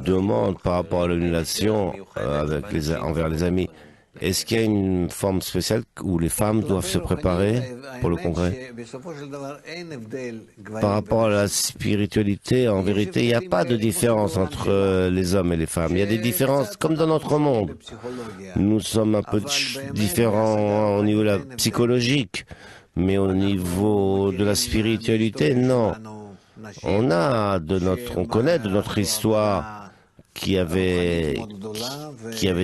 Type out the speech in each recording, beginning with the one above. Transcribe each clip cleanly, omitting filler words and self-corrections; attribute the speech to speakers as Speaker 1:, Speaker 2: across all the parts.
Speaker 1: demande par rapport à l'annulation envers les amis. Est-ce qu'il y a une forme spéciale où les femmes doivent se préparer pour le congrès? Par rapport à la spiritualité, en vérité, il n'y a pas de différence entre les hommes et les femmes. Il y a des différences comme dans notre monde. Nous sommes un peu différents au niveau de la psychologique, mais au niveau de la spiritualité, non. On connaît de notre histoire qui avait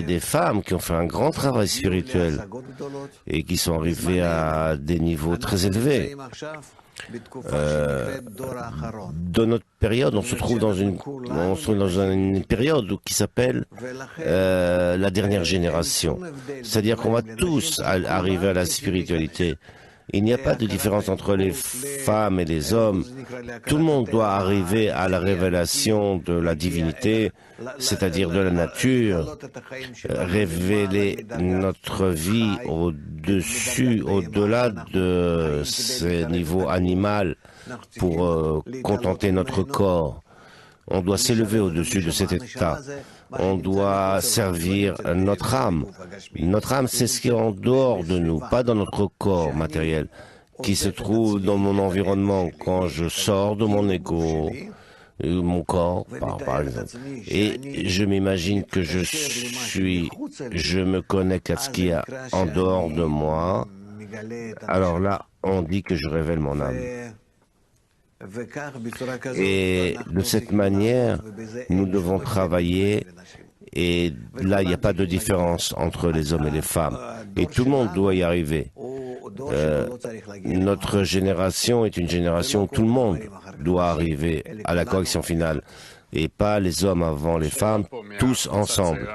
Speaker 1: des femmes qui ont fait un grand travail spirituel et qui sont arrivées à des niveaux très élevés. Dans notre période, on se trouve dans une période qui s'appelle la dernière génération. C'est-à-dire qu'on va tous arriver à la spiritualité. Il n'y a pas de différence entre les femmes et les hommes. Tout le monde doit arriver à la révélation de la divinité, c'est-à-dire de la nature, révéler notre vie au-dessus, au-delà de ces niveaux animaux pour contenter notre corps. On doit s'élever au-dessus de cet état. On doit servir notre âme. Notre âme, c'est ce qui est en dehors de nous, pas dans notre corps matériel, qui se trouve dans mon environnement quand je sors de mon ego, mon corps, par exemple. Et je m'imagine que je me connecte à ce qu'il y a en dehors de moi. Alors là, on dit que je révèle mon âme. Et de cette manière, nous devons travailler et là, il n'y a pas de différence entre les hommes et les femmes. Et tout le monde doit y arriver. Notre génération est une génération où tout le monde doit arriver à la correction finale et pas les hommes avant les femmes, tous ensemble.